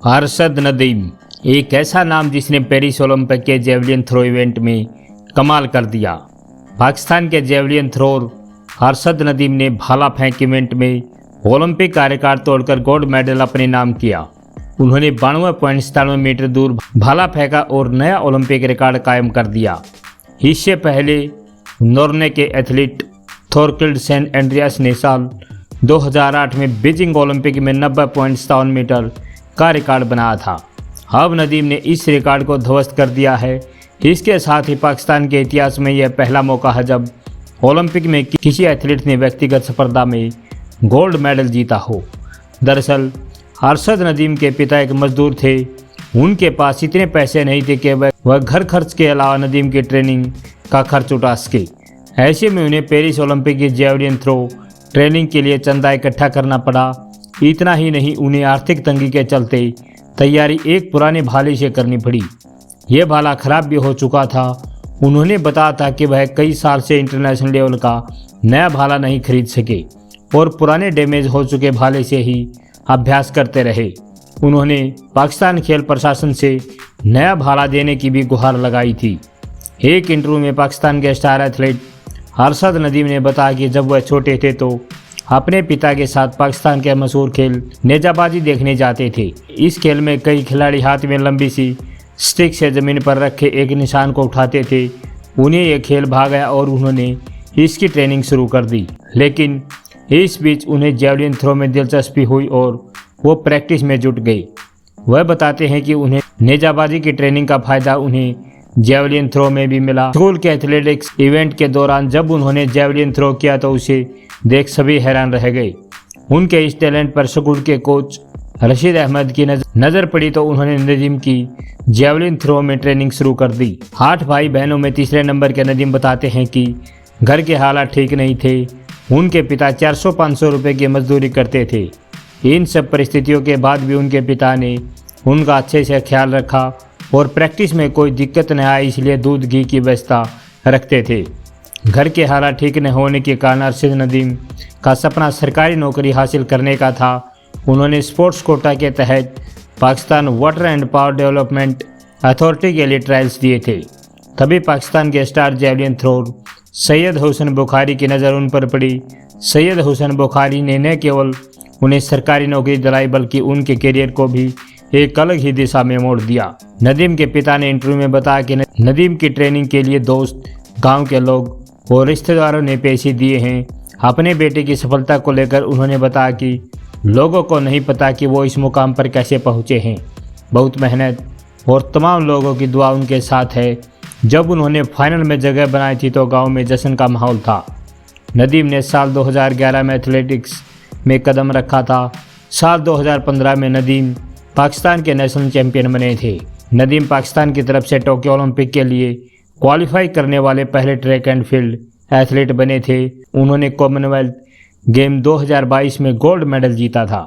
अरशद नदीम एक ऐसा नाम जिसने पेरिस ओलंपिक के जेवलिन थ्रो इवेंट में कमाल कर दिया। पाकिस्तान के जेवलिन थ्रोर अरशद नदीम ने भाला फेंक इवेंट में ओलंपिक का रिकॉर्ड तोड़कर गोल्ड मेडल अपने नाम किया। उन्होंने 92.97 मीटर दूर भाला फेंका और नया ओलंपिक रिकॉर्ड कायम कर दिया। इससे पहले नॉर्वे के एथलीट थोरकिल्ड सेंट एंड्रियास ने साल 2008 में बीजिंग ओलंपिक में 90.57 मीटर का रिकॉर्ड बनाया था। अब नदीम ने इस रिकॉर्ड को ध्वस्त कर दिया है। इसके साथ ही पाकिस्तान के इतिहास में यह पहला मौका है जब ओलंपिक में किसी एथलीट ने व्यक्तिगत स्पर्धा में गोल्ड मेडल जीता हो। दरअसल अरशद नदीम के पिता एक मजदूर थे। उनके पास इतने पैसे नहीं थे कि वह घर खर्च के अलावा नदीम की ट्रेनिंग का खर्च उठा सके। ऐसे में उन्हें पेरिस ओलंपिक की जेवलिन थ्रो ट्रेनिंग के लिए चंदा इकट्ठा करना पड़ा। इतना ही नहीं, उन्हें आर्थिक तंगी के चलते तैयारी एक पुराने भाले से करनी पड़ी। यह भाला खराब भी हो चुका था। उन्होंने बताया था कि वह कई साल से इंटरनेशनल लेवल का नया भाला नहीं खरीद सके और पुराने डैमेज हो चुके भाले से ही अभ्यास करते रहे। उन्होंने पाकिस्तान खेल प्रशासन से नया भाला देने की भी गुहार लगाई थी। एक इंटरव्यू में पाकिस्तान के स्टार एथलीट अरशद नदीम ने बताया कि जब वह छोटे थे तो अपने पिता के साथ पाकिस्तान के मशहूर खेल नेजाबाजी देखने जाते थे। इस खेल में कई खिलाड़ी हाथ में लंबी सी स्टिक से ज़मीन पर रखे एक निशान को उठाते थे। उन्हें यह खेल भा गया और उन्होंने इसकी ट्रेनिंग शुरू कर दी। लेकिन इस बीच उन्हें जेवलिन थ्रो में दिलचस्पी हुई और वो प्रैक्टिस में जुट गए। वह बताते हैं कि उन्हें नेजाबाजी की ट्रेनिंग का फ़ायदा उन्हें जेवलिन थ्रो में भी मिला। स्कूल के एथलेटिक्स इवेंट के दौरान जब उन्होंने जेवलिन थ्रो किया तो उसे देख सभी हैरान रह गए। उनके इस टैलेंट पर स्कूल के कोच रशीद अहमद की नज़र पड़ी तो उन्होंने नदीम की जेवलिन थ्रो में ट्रेनिंग शुरू कर दी। 8 भाई बहनों में तीसरे नंबर के नदीम बताते हैं कि घर के हालात ठीक नहीं थे। उनके पिता 400-500 रुपये की मजदूरी करते थे। इन सब परिस्थितियों के बाद भी उनके पिता ने उनका अच्छे से ख्याल रखा और प्रैक्टिस में कोई दिक्कत न आए इसलिए दूध घी की व्यवस्था रखते थे। घर के हालात ठीक न होने के कारण अरशद नदीम का सपना सरकारी नौकरी हासिल करने का था। उन्होंने स्पोर्ट्स कोटा के तहत Pakistan water and power development authority के लिए ट्रायल्स दिए थे। तभी पाकिस्तान के स्टार जेवलिन थ्रोर सैयद हुसैन बुखारी की नज़र उन पर पड़ी। सैयद हुसैन बुखारी ने न केवल उन्हें सरकारी नौकरी दिलाई बल्कि उनके करियर को भी एक अलग ही दिशा में मोड़ दिया। नदीम के पिता ने इंटरव्यू में बताया कि नदीम की ट्रेनिंग के लिए दोस्त, गांव के लोग और रिश्तेदारों ने पैसे दिए हैं। अपने बेटे की सफलता को लेकर उन्होंने बताया कि लोगों को नहीं पता कि वो इस मुकाम पर कैसे पहुंचे हैं। बहुत मेहनत और तमाम लोगों की दुआ उनके साथ है। जब उन्होंने फाइनल में जगह बनाई थी तो गांव में जश्न का माहौल था। नदीम ने साल 2011 में एथलेटिक्स में कदम रखा था। साल 2015 में नदीम पाकिस्तान के नेशनल चैंपियन बने थे। नदीम पाकिस्तान की तरफ से टोक्यो ओलंपिक के लिए क्वालिफाई करने वाले पहले ट्रैक एंड फील्ड एथलीट बने थे। उन्होंने कॉमनवेल्थ गेम 2022 में गोल्ड मेडल जीता था।